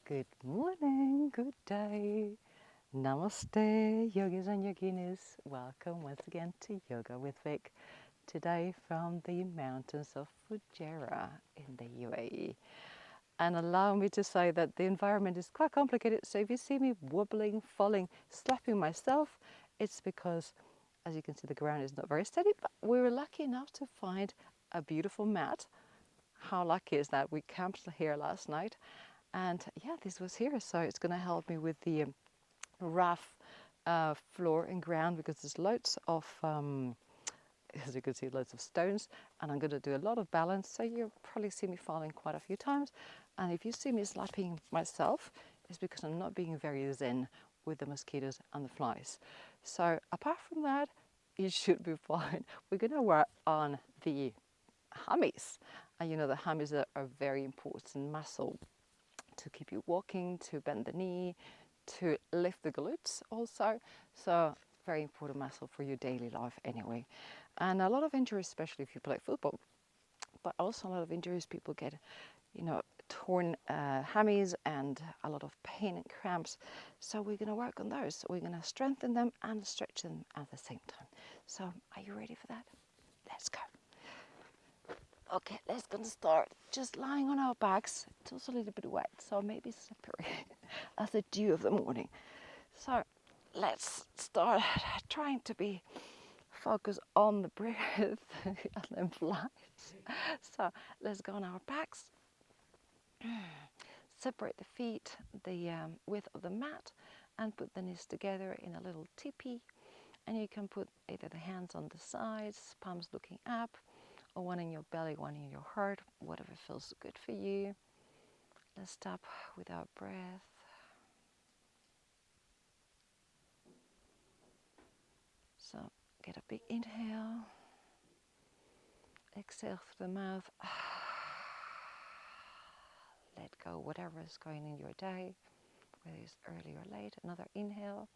Good morning, good day. Namaste, yogis and yoginis. Welcome once again to Yoga with Vic. Today from the mountains of Fujairah in the UAE. And allow me to say that the environment is quite complicated. So if you see me wobbling, falling, slapping myself, it's because, as you can see, the ground is not very steady. But we were lucky enough to find a beautiful mat. How lucky is that? We camped here last night. And yeah, this was here, so it's going to help me with the rough floor and ground because there's loads of, as you can see, loads of stones, and I'm going to do a lot of balance. So you'll probably see me falling quite a few times. And if you see me slapping myself, it's because I'm not being very zen with the mosquitoes and the flies. So apart from that, you should be fine. We're going to work on the hammies. And you know the hammies are a very important muscle to keep you walking, to bend the knee, to lift the glutes also. So very important muscle for your daily life anyway. And a lot of injuries, especially if you play football, but also a lot of injuries people get, torn hammies and a lot of pain and cramps. So we're going to work on those. We're going to strengthen them and stretch them at the same time. So are you ready for that? Let's go. Okay, let's gonna start just lying on our backs. It's also a little bit wet, so maybe slippery as the dew of the morning. So let's start trying to be focused on the breath and then flies. So let's go on our backs. Separate the feet, the width of the mat, and put the knees together in a little teepee. And you can put either the hands on the sides, palms looking up, or one in your belly, one in your heart, whatever feels good for you. Let's stop with our breath. So get a big inhale. Exhale through the mouth. Let go whatever is going in your day, whether it's early or late. Another inhale.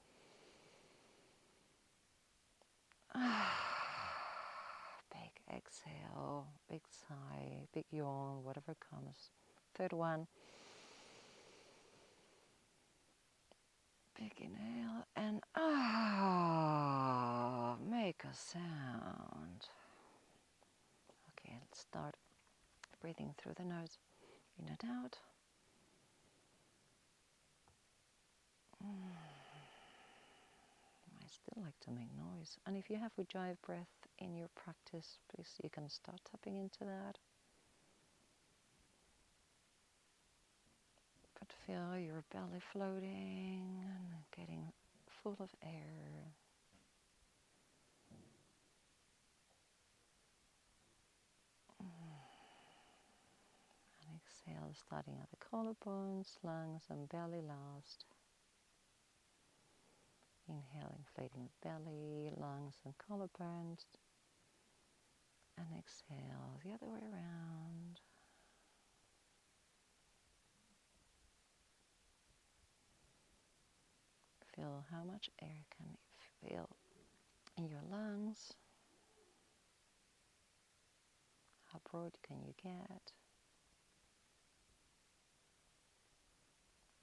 Big exhale, big sigh, big yawn, whatever comes. Third one. Big inhale and make a sound. Okay, let's start breathing through the nose, in and out. I still like to make noise. And if you have Ujjayi breath in your practice, please, you can start tapping into that. But feel your belly floating and getting full of air. And exhale, starting at the collarbones, lungs and belly last. Inhale, inflating the belly, lungs and collarbones. And exhale the other way around. Feel how much air can you feel in your lungs. How broad can you get?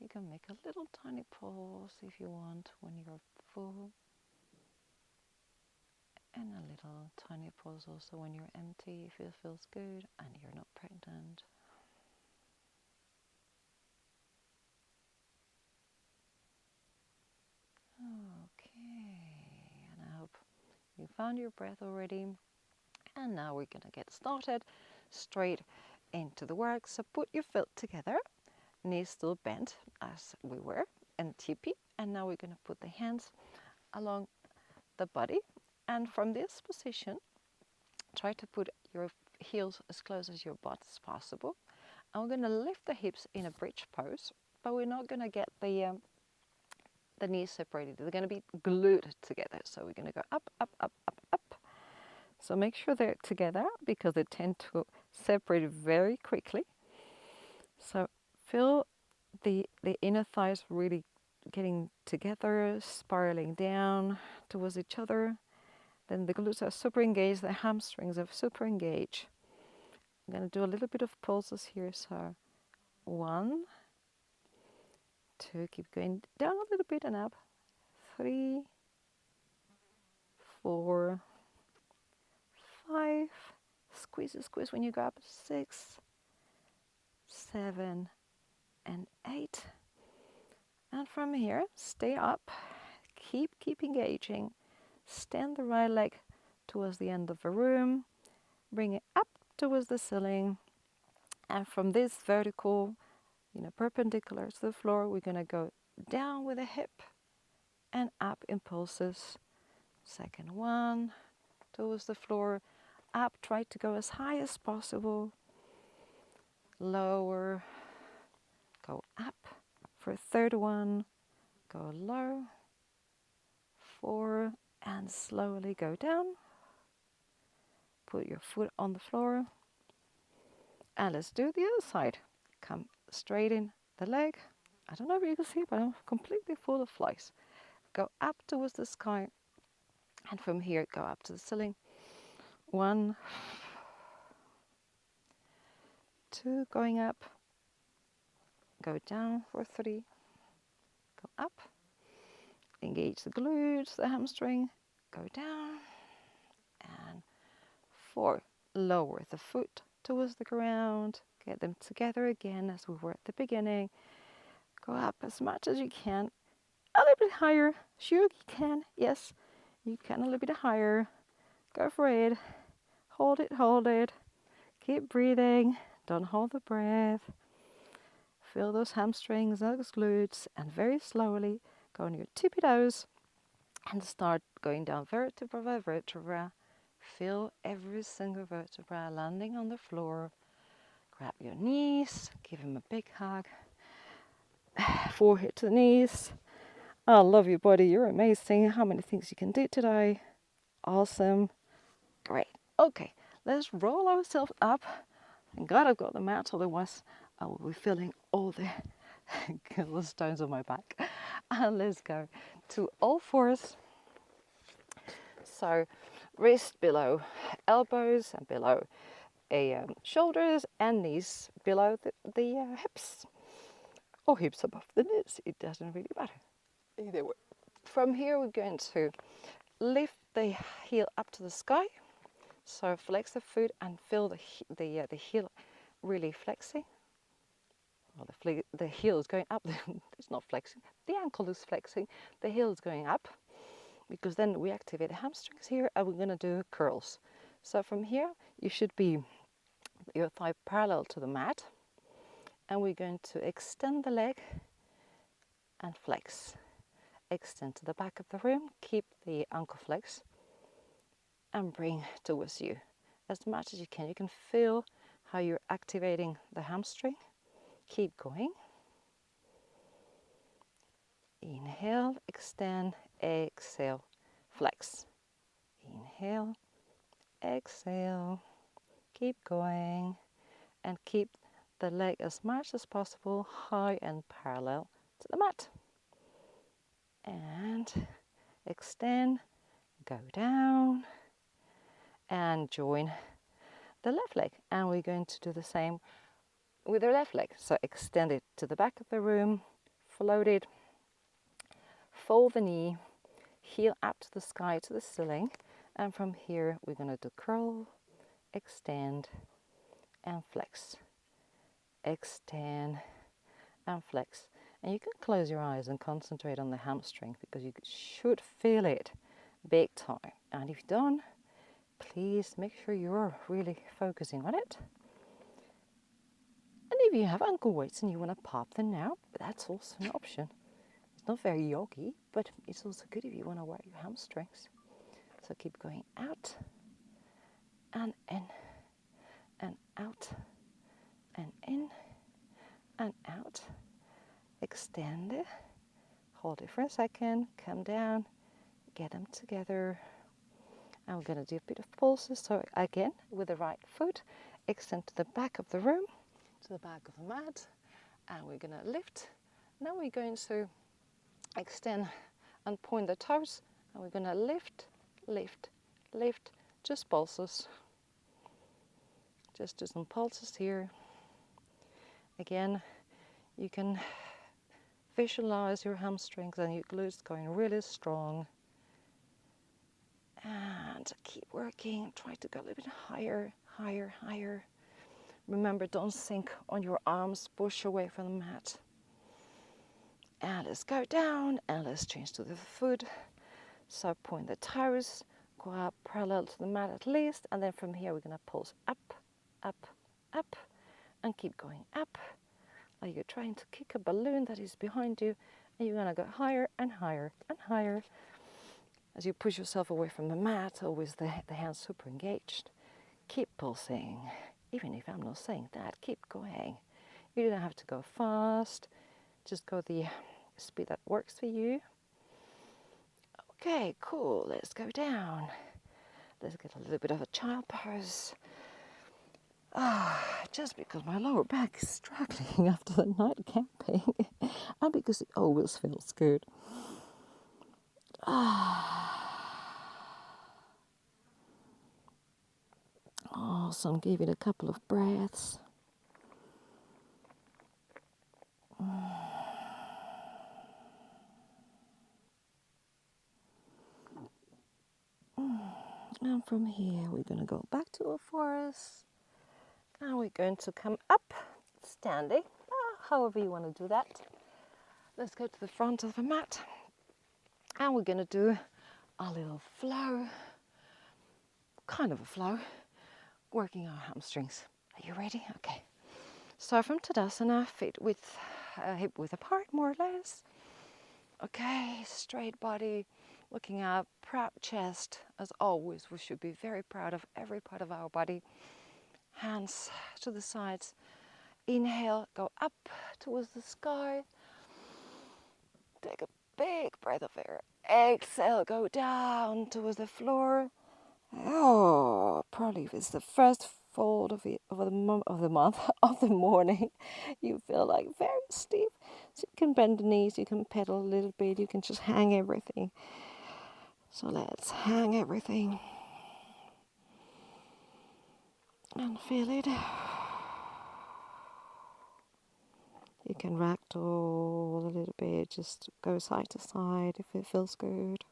You can make a little tiny pause if you want when you're full. And a little tiny pause also when you're empty, if it feels good and you're not pregnant. Okay, and I hope you found your breath already. And now we're going to get started straight into the work. So put your feet together, knees still bent as we were, and teepee. And now we're going to put the hands along the body. And from this position, try to put your heels as close as your butt as possible. And we're going to lift the hips in a bridge pose, but we're not going to get the knees separated. They're going to be glued together. So we're going to go up, up, up, up, up. So make sure they're together because they tend to separate very quickly. So feel the inner thighs really getting together, spiraling down towards each other. Then the glutes are super engaged, the hamstrings are super engaged. I'm going to do a little bit of pulses here. So 1, 2, keep going down a little bit and up. 3, 4, 5, squeeze, squeeze when you go up. 6, 7, and 8. And from here, stay up, keep engaging. Stand the right leg towards the end of the room, bring it up towards the ceiling, and from this vertical, perpendicular to the floor, we're gonna go down with the hip and up in pulses. Second one, towards the floor, up, try to go as high as possible, lower, go up. For third one, go low, 4, and slowly go down. Put your foot on the floor, and let's do the other side. Come straighten the leg. I don't know if you can see, but I'm completely full of flies. Go up towards the sky, and from here go up to the ceiling. 1, 2, going up, go down for 3, go up, engage the glutes, the hamstring, go down, and 4, lower the foot towards the ground, get them together again as we were at the beginning, go up as much as you can, a little bit higher, sure you can, yes, you can a little bit higher, go for it, hold it, keep breathing, don't hold the breath. Feel those hamstrings, those glutes, and very slowly go on your tippy toes and start going down vertebra by vertebra. Feel every single vertebra landing on the floor. Grab your knees, give him a big hug. Forehead to the knees. I love you, buddy. You're amazing. How many things you can do today? Awesome. Great. Okay, let's roll ourselves up. Thank God I've got the mat, otherwise I will be feeling all the stones on my back. And let's go to all fours. So wrist below elbows and below shoulders, and knees below the hips. Or hips above the knees, it doesn't really matter. Either way. From here we're going to lift the heel up to the sky. So flex the foot and feel the heel really flexing. Well, the heel is going up. It's not flexing. The ankle is flexing. The heel is going up, because then we activate the hamstrings here, and we're going to do curls. So from here, you should be your thigh parallel to the mat, and we're going to extend the leg and flex. Extend to the back of the room. Keep the ankle flex and bring towards you as much as you can. You can feel how you're activating the hamstring. Keep going. Inhale, extend, exhale, flex. Inhale, exhale, keep going, and keep the leg as much as possible high and parallel to the mat. And extend, go down, and join the left leg. And we're going to do the same with the left leg. So extend it to the back of the room, float it, fold the knee, heel up to the sky, to the ceiling, and from here we're going to do curl, extend, and flex. Extend and flex. And you can close your eyes and concentrate on the hamstring, because you should feel it big time. And if you don't, please make sure you're really focusing on it. And if you have ankle weights and you want to pop them now, that's also an option. It's not very yogi, but it's also good if you want to work your hamstrings. So keep going out and in and out and in and out. Extend it, hold it for a second, come down, get them together. And we're going to do a bit of pulses. So again, with the right foot, extend to the back of the room, to the back of the mat, and we're going to lift. Now we're going to extend and point the toes, and we're going to lift, lift, lift, just pulses. Just do some pulses here. Again, you can Visualize your hamstrings and your glutes going really strong. And keep working. Try to go a little bit higher, higher, higher. Remember, don't sink on your arms. Push away from the mat. And let's go down. And let's change to the foot. So point the toes. Go up parallel to the mat at least. And then from here, we're going to pulse up, up, up. And keep going up. Like you're trying to kick a balloon that is behind you. And you're going to go higher and higher and higher. As you push yourself away from the mat, always the hands super engaged. Keep pulsing. Even if I'm not saying that, keep going. You don't have to go fast. Just go the speed that works for you. Okay, cool. Let's go down. Let's get a little bit of a child pose. Just because my lower back is struggling after the night camping. And because it always feels good. Awesome. Give it a couple of breaths. And from here, we're going to go back to a forest. And we're going to come up, standing, however you want to do that. Let's go to the front of the mat. And we're going to do a little flow, kind of a flow, working our hamstrings. Are you ready? Okay. So from Tadasana, feet with hip width apart, more or less. Okay, straight body, looking up, proud chest. As always, we should be very proud of every part of our body. Hands to the sides. Inhale, go up towards the sky. Take a big breath of air. Exhale, go down towards the floor. Oh, probably if it's the first fold of the month, of the morning, you feel like very stiff. So you can bend the knees, you can pedal a little bit, you can just hang everything. So let's hang everything and feel it. You can ragdoll a little bit, just go side to side if it feels good.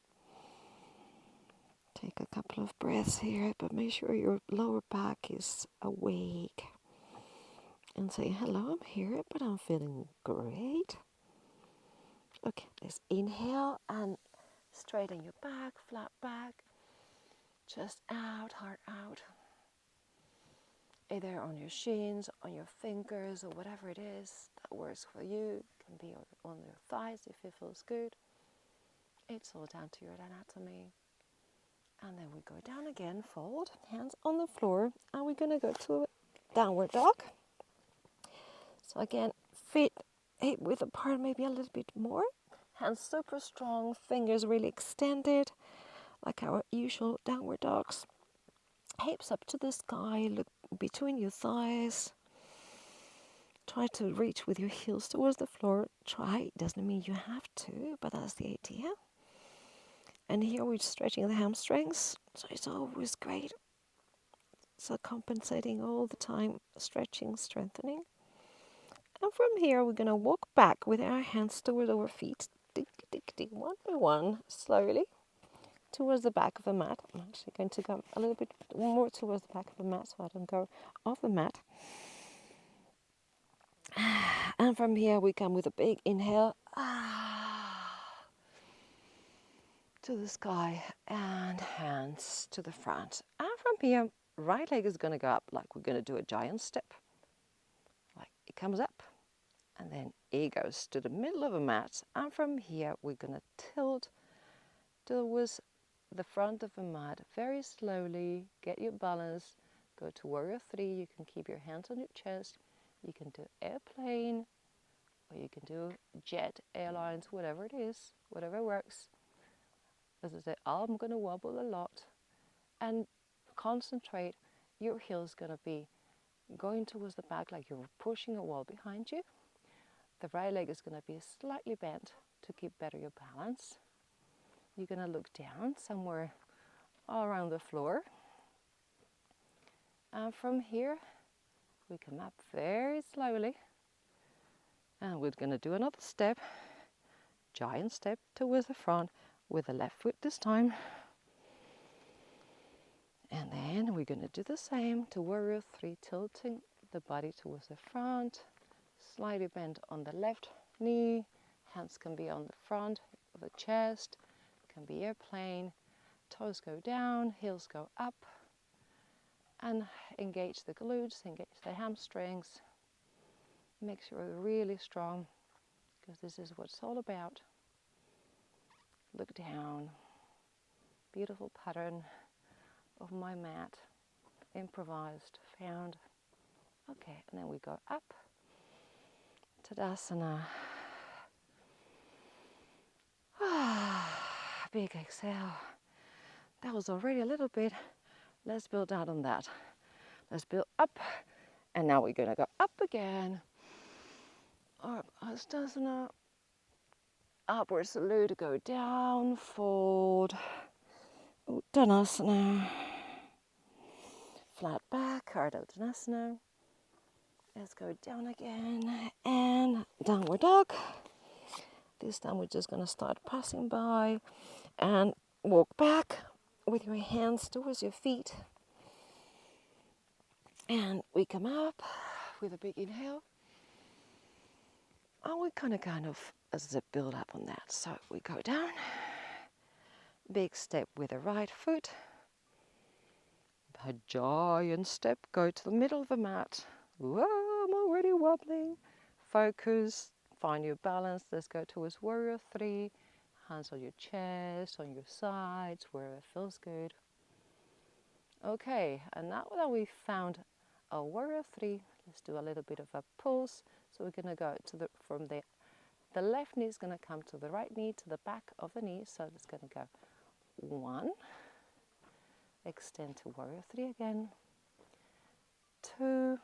Take a couple of breaths here, but make sure your lower back is awake. And say, hello, I'm here, but I'm feeling great. Okay, let's inhale and straighten your back, flat back. Chest out, heart out. Either on your shins, on your fingers, or whatever it is that works for you. It can be on your thighs if it feels good. It's all down to your anatomy. And then we go down again, fold, hands on the floor, and we're going to go to a downward dog. So again, feet hip width apart, maybe a little bit more. Hands super strong, fingers really extended, like our usual downward dogs. Hips up to the sky, look between your thighs. Try to reach with your heels towards the floor. Try, doesn't mean you have to, but that's the idea. And here we're stretching the hamstrings, so it's always great. So compensating all the time, stretching, strengthening. And from here, we're going to walk back with our hands towards our feet, tick, tick, tick, one by one, slowly, towards the back of the mat. I'm actually going to go a little bit more towards the back of the mat so I don't go off the mat. And from here, we come with a big inhale. To the sky and hands to the front. And from here, right leg is going to go up like we're going to do a giant step. Like it comes up and then it goes to the middle of the mat. And from here, we're going to tilt towards the front of the mat very slowly. Get your balance. Go to warrior 3. You can keep your hands on your chest. You can do airplane or you can do jet, airlines, whatever it is, whatever works. As I say, I'm going to wobble a lot and concentrate. Your heel is going to be going towards the back like you're pushing a wall behind you. The right leg is going to be slightly bent to keep better your balance. You're going to look down somewhere all around the floor. And from here, we come up very slowly. And we're going to do another step. giant step towards the front with the left foot this time. And then we're going to do the same to warrior three, tilting the body towards the front, slightly bend on the left knee, hands can be on the front of the chest, can be airplane, toes go down, heels go up, and engage the glutes, engage the hamstrings. Make sure you're really strong, because this is what it's all about. Look down, beautiful pattern of my mat, improvised, found. Okay, and then we go up, Tadasana. Big exhale. That was already a little bit. Let's build out on that. Let's build up, and now we're gonna go up again. Hastasana. Upward salute, go down, fold. Uttanasana. Flat back, Ardha Uttanasana. Let's go down again, and downward dog. This time we're just gonna start passing by and walk back with your hands towards your feet. And we come up with a big inhale. And we kind of as a build up on that. So we go down, big step with the right foot, a giant step, go to the middle of the mat. Whoa, I'm already wobbling. Focus, find your balance. Let's go towards warrior three. Hands on your chest, on your sides, wherever it feels good. Okay, and now that we've found a warrior three, let's do a little bit of a pulse. So we're gonna go to from the left knee is gonna come to the right knee, to the back of the knee. So it's gonna go 1, extend to warrior three again, 2,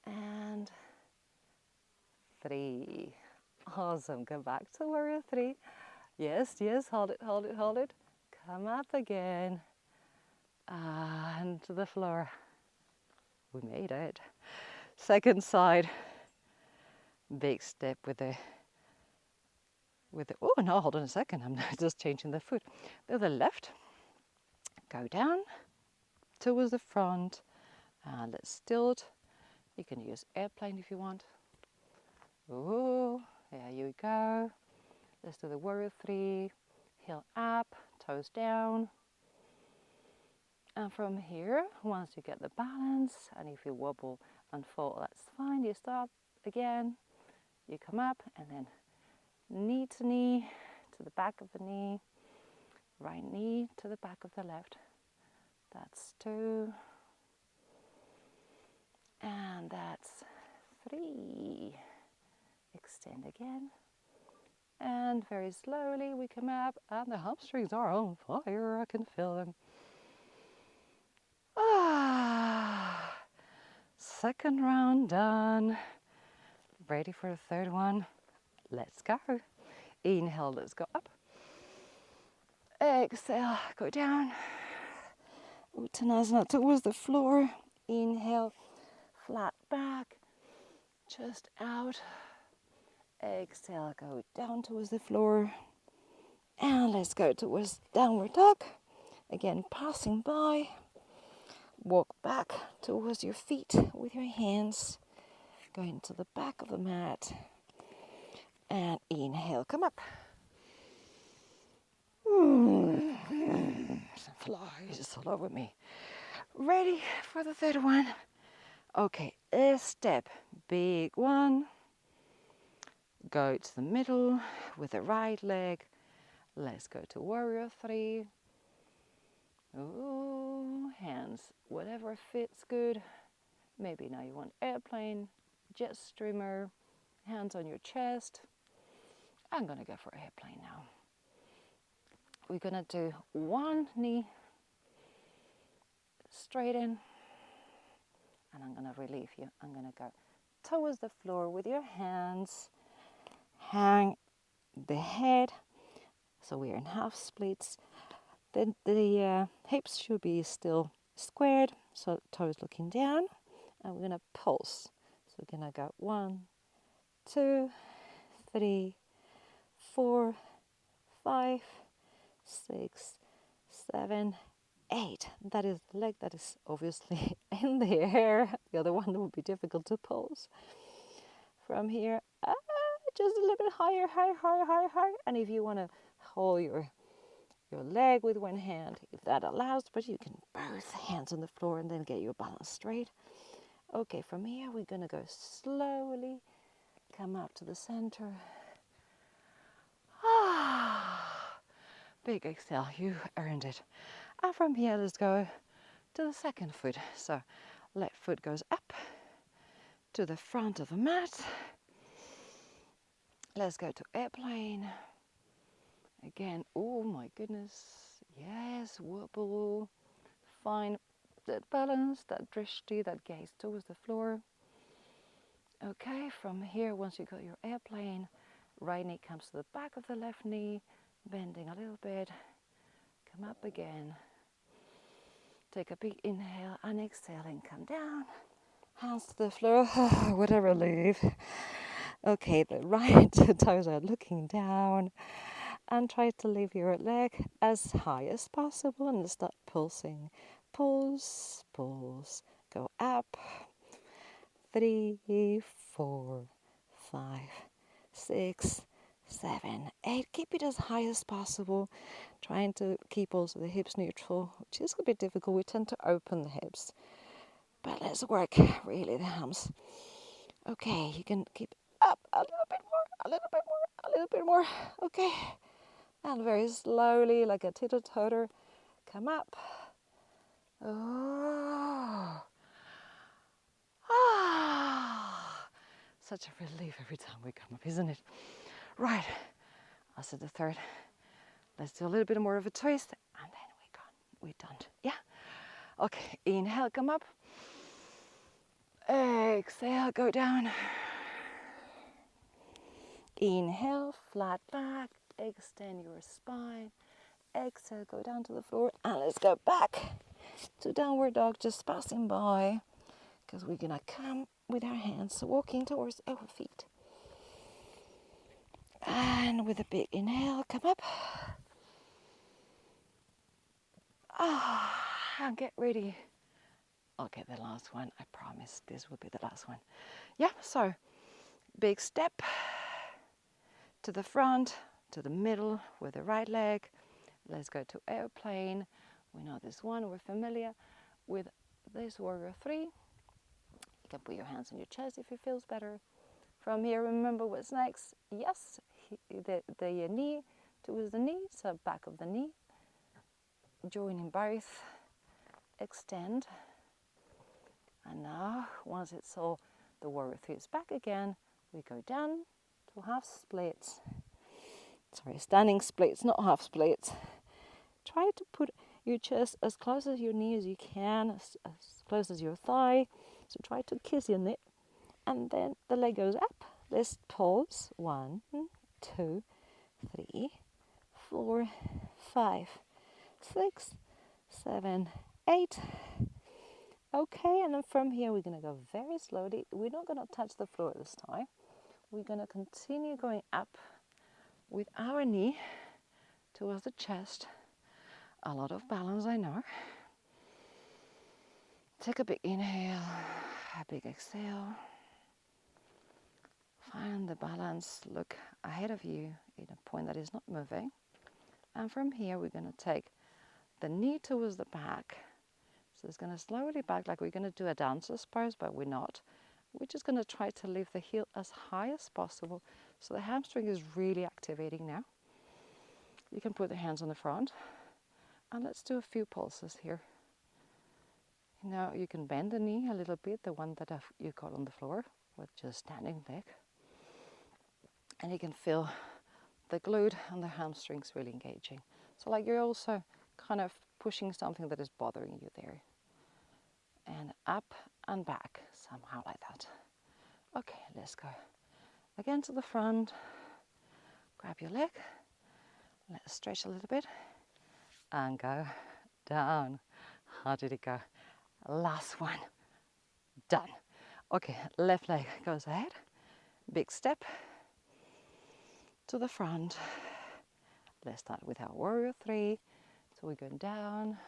and 3. Awesome, go back to warrior three. Yes, hold it, hold it, hold it. Come up again, and to the floor. We made it. Second side, big step with the, oh no, hold on a second, I'm just changing the foot. To the left, go down towards the front, and let's tilt. You can use airplane if you want. Oh, there you go. Let's do the warrior three, heel up, toes down. And from here, once you get the balance, and if you wobble and fall, that's fine. You start again, you come up, and then knee to knee, to the back of the knee, right knee to the back of the left. That's 2. And that's 3. Extend again. And very slowly we come up, and the hamstrings are on fire. I can feel them. Second round done. Ready for the third one? Let's go. Inhale, let's go up. Exhale, go down. Uttanasana towards the floor. Inhale, flat back, chest out. Exhale, go down towards the floor. And let's go towards downward dog. Again, passing by. Walk back towards your feet with your hands. Going to the back of the mat. And inhale, come up. Flies all over me. Ready for the third one? Okay, a step, big one. Go to the middle with the right leg. Let's go to warrior three. Ooh, hands, whatever fits good. Maybe now you want airplane, jet streamer, hands on your chest. I'm gonna go for airplane now. We're gonna do one knee straight in, and I'm gonna relieve you. I'm gonna go towards the floor with your hands. Hang the head, so we're in half splits. Then the hips should be still squared, so toes looking down, and we're gonna pulse. So we're gonna go 1, 2, 3, 4, 5, 6, 7, 8. That is the leg that is obviously in the air. The other one would be difficult to pulse. From here, just a little bit higher, higher, higher, higher, higher. And if you want to hold your leg with one hand, if that allows, but you can both hands on the floor and then get your balance straight. Okay, from here we're going to go slowly, come up to the center. Big exhale, you earned it. And from here, let's go to the second foot. So left foot goes up to the front of the mat. Let's go to airplane. Again, oh my goodness. Yes, wobble. Find that balance, that drishti, that gaze towards the floor. Okay, from here, once you got your airplane, right knee comes to the back of the left knee, bending a little bit. Come up again. Take a big inhale and exhale and come down. Hands to the floor. What a relief. Okay, the right toes are looking down. And try to leave your leg as high as possible and start pulsing. Pulse, pulse. Go up. 3, 4, 5, 6, 7, 8. Keep it as high as possible. Trying to keep also the hips neutral, which is a bit difficult. We tend to open the hips. But let's work really the hams. Okay, you can keep up a little bit more, a little bit more, a little bit more. Okay. And very slowly, like a teeter-totter, come up. Oh. Ah. Such a relief every time we come up, isn't it? Right. I'll set the third. Let's do a little bit more of a twist, and then we're done. Yeah? Okay, inhale, come up. Exhale, go down. Inhale, flat back, extend your spine. Exhale, go down to the floor, and let's go back to downward dog, just passing by, because we're gonna come with our hands walking towards our feet. And with a big inhale, come up. And get ready. Okay, the last one, I promise this will be the last one. Yeah, so big step to the front, to the middle with the right leg. Let's go to airplane. We know this one, we're familiar with this warrior 3. You can put your hands on your chest if it feels better. From here, remember what's next. Yes, the knee towards the knee, so back of the knee. Joining both, extend. And now, once it's all the warrior 3 is back again, we go down to half splits. Sorry, standing splits, not half splits. Try to put your chest as close as your knee as you can, as close as your thigh. So try to kiss your knee. And then the leg goes up. Let's pause. 1, 2, 3, 4, 5, 6, 7, 8. Okay, and then from here we're going to go very slowly. We're not going to touch the floor this time. We're going to continue going up with our knee towards the chest. A lot of balance, I know. Take a big inhale, a big exhale. Find the balance, look ahead of you in a point that is not moving. And from here, we're going to take the knee towards the back. So it's going to slowly back, like we're going to do a dancer's pose, but we're not. We're just going to try to lift the heel as high as possible. So the hamstring is really activating now. You can put the hands on the front. And let's do a few pulses here. Now you can bend the knee a little bit, the one that you got on the floor with just standing leg. And you can feel the glute and the hamstrings really engaging. So like you're also kind of pushing something that is bothering you there. And up and back, somehow like that. Okay, let's go. Again to the front. Grab your leg. Let's stretch a little bit. And go down. How did it go? Last one. Done. Okay, left leg goes ahead. Big step. to the front. Let's start with our warrior 3. So we're going down.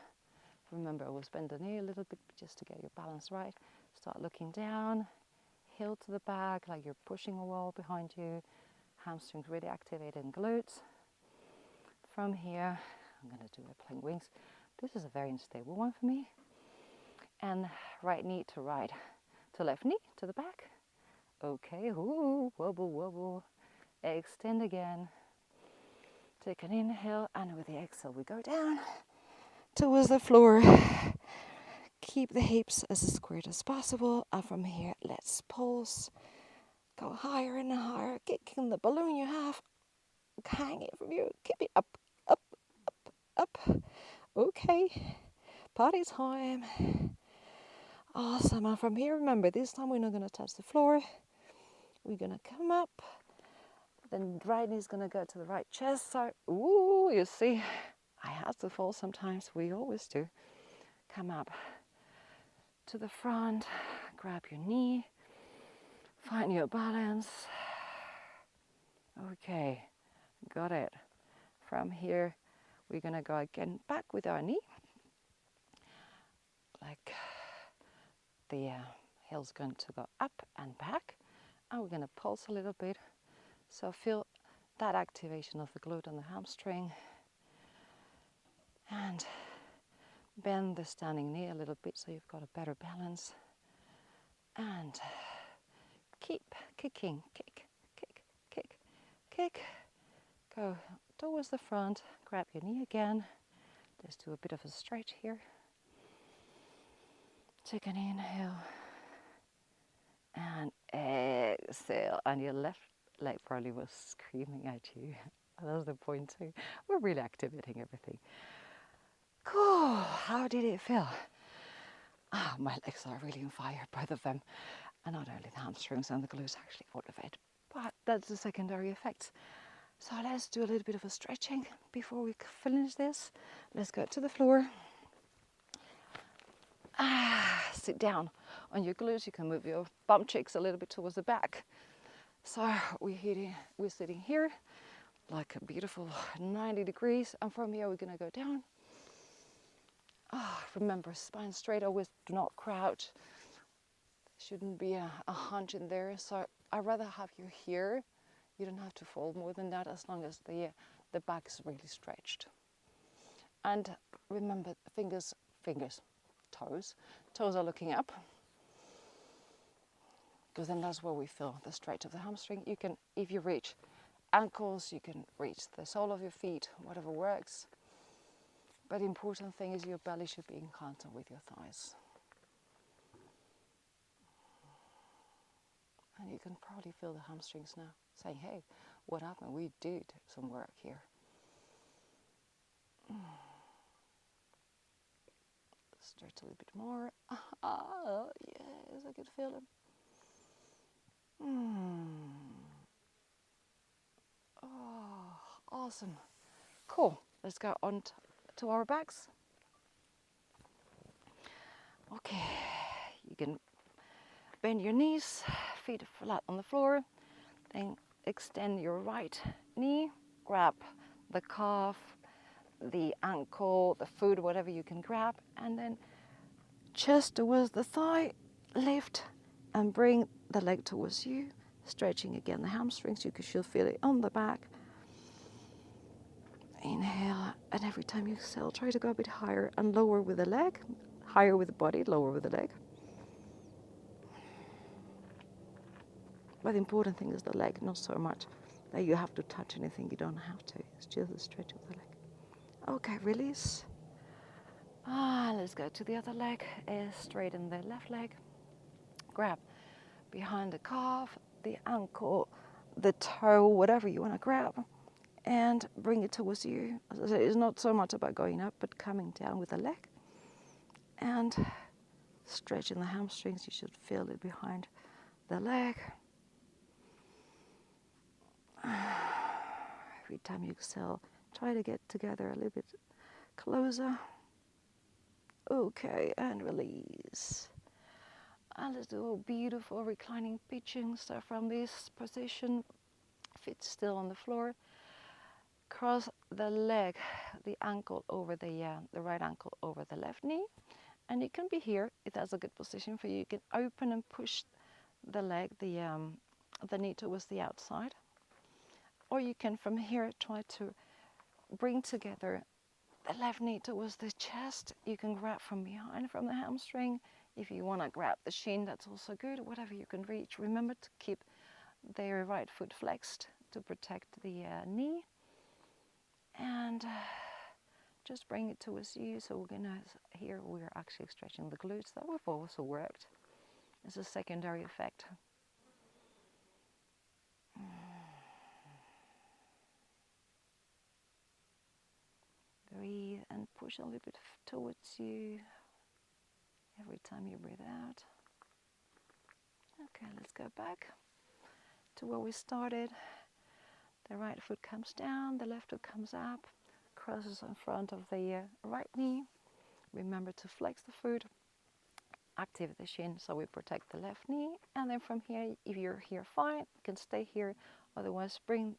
Remember, we'll bend the knee a little bit just to get your balance right. Start looking down, heel to the back like you're pushing a wall behind you. Hamstrings really activated, glutes. From here, I'm going to do a plank wings. This is a very unstable one for me. And right knee to right, to left knee to the back. Okay, ooh, wobble, wobble. Extend again. Take an inhale, and with the exhale, we go down towards the floor. Keep the hips as squared as possible. And from here, let's pulse. Go higher and higher, kicking the balloon you have. Hang it from you. Keep it up, up, up, up. Okay, party time. Awesome. And from here, remember, this time we're not going to touch the floor. We're going to come up. Then right knee is going to go to the right chest. So, ooh, you see, I have to fall sometimes. We always do. Come up to the front. Grab your knee. Find your balance. Okay, got it. From here, we're going to go again back with our knee. Like the heel's going to go up and back. And we're going to pulse a little bit. So feel that activation of the glute and the hamstring. And bend the standing knee a little bit so you've got a better balance. And keep kicking. Kick, kick, kick, kick. Go towards the front. Grab your knee again. Let's do a bit of a stretch here. Take an inhale. And exhale. And your left leg probably was screaming at you. That's the point too. We're really activating everything. Cool. How did it feel? My legs are really on fire, both of them. And not only the hamstrings and the glutes, actually all of it. But that's the secondary effects. So let's do a little bit of a stretching before we finish this. Let's go to the floor. Sit down on your glutes. You can move your bum cheeks a little bit towards the back. So we're sitting here like a beautiful 90 degrees. And from here, we're going to go down. Remember, spine straight, always do not crouch. Shouldn't be a hunch in there. So I'd rather have you here. You don't have to fold more than that as long as the back is really stretched. And remember, fingers, toes are looking up. Because then that's where we feel the stretch of the hamstring. You can, if you reach ankles, you can reach the sole of your feet, whatever works. But the important thing is your belly should be in contact with your thighs. And you can probably feel the hamstrings now saying, hey, what happened? We did some work here. Stretch a little bit more. Yes, I could feel it. Oh, awesome. Cool. Let's go on to our backs. Okay, you can bend your knees, feet flat on the floor. Then extend your right knee, grab the calf, the ankle, the foot, whatever you can grab, and then chest towards the thigh, lift and bring the leg towards you, stretching again the hamstrings. You should feel it on the back. Inhale, and every time you exhale, try to go a bit higher and lower with the leg, higher with the body, lower with the leg. But the important thing is the leg, not so much that you have to touch anything. You don't have to. It's just the stretch of the leg. Okay, release. Let's go to the other leg. Straighten the left leg. Grab behind the calf, the ankle, the toe, whatever you want to grab, and bring it towards you. As I said, it's not so much about going up, but coming down with the leg. And stretching the hamstrings. You should feel it behind the leg. Every time you exhale, try to get together a little bit closer. Okay, and release. And let's do a beautiful reclining pitching. So from this position, feet still on the floor. Cross the leg, the ankle over the right ankle over the left knee. And you can be here, if that's a good position for you. You can open and push the leg, the knee towards the outside. Or you can from here try to bring together the left knee towards the chest. You can grab from behind from the hamstring. If you want to grab the shin, that's also good. Whatever you can reach. Remember to keep the right foot flexed to protect the knee. And just bring it towards you. So we're gonna, here we're actually stretching the glutes that we've also worked. It's a secondary effect. Breathe and push a little bit towards you every time you breathe out. Okay, let's go back to where we started. The right foot comes down, the left foot comes up, crosses in front of the right knee. Remember to flex the foot, activate the shin so we protect the left knee. And then from here, if you're here fine, you can stay here. Otherwise, bring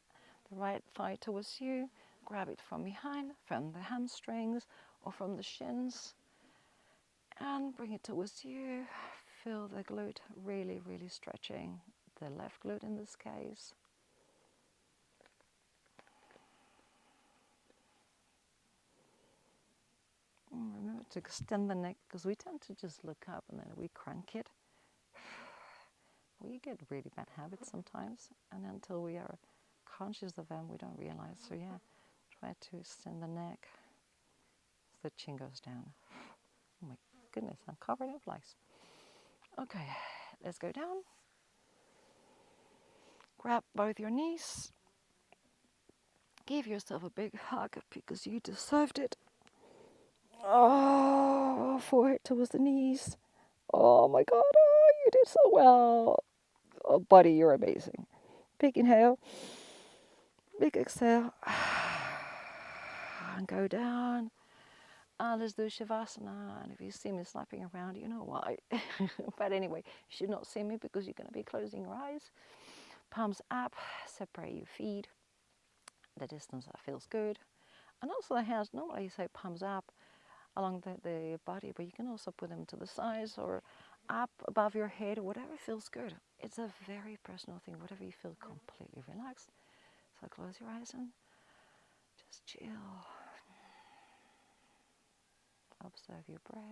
the right thigh towards you, grab it from behind, from the hamstrings or from the shins, and bring it towards you. Feel the glute really, really stretching, the left glute in this case. Remember to extend the neck, because we tend to just look up and then we crank it. We get really bad habits sometimes, and until we are conscious of them, we don't realize. So yeah, try to extend the neck so the chin goes down. Oh my goodness, I'm covered in flies. Okay, let's go down. Grab both your knees. Give yourself a big hug because you deserved it. Oh, forehead towards the knees. Oh my God, oh, you did so well. Oh, buddy, you're amazing. Big inhale, big exhale, and go down. And let's do Shavasana. And if you see me slapping around, you know why. But anyway, you should not see me because you're going to be closing your eyes. Palms up, separate your feet. The distance that feels good. And also the hands, normally you say palms up along the body, but you can also put them to the sides or up above your head, whatever feels good. It's a very personal thing, whatever you feel completely relaxed. So close your eyes and just chill. Observe your breath.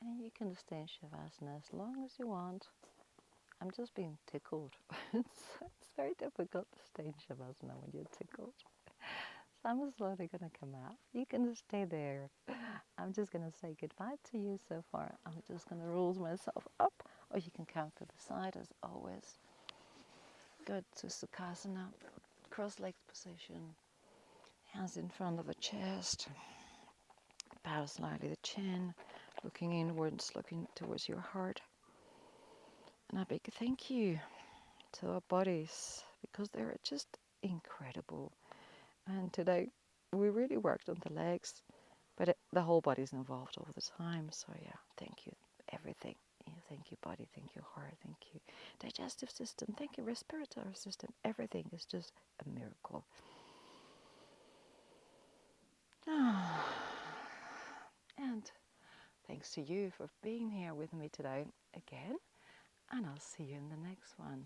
And you can stay in Shavasana as long as you want. I'm just being tickled. It's very difficult to stay in Shavasana when you're tickled. So I'm slowly going to come out. You can stay there. I'm just going to say goodbye to you so far. I'm just going to roll myself up, or you can come to the side as always. Go to Sukhasana, cross-legged position, hands in front of the chest. Bow slightly the chin, looking inwards, looking towards your heart. And a big thank you to our bodies, because they're just incredible. And today we really worked on the legs, but the whole body's involved all the time. So yeah, thank you, everything. Yeah, thank you, body. Thank you, heart. Thank you, digestive system. Thank you, respiratory system. Everything is just a miracle. And thanks to you for being here with me today again. And I'll see you in the next one.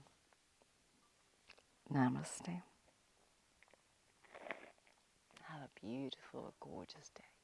Namaste. Have a beautiful, gorgeous day.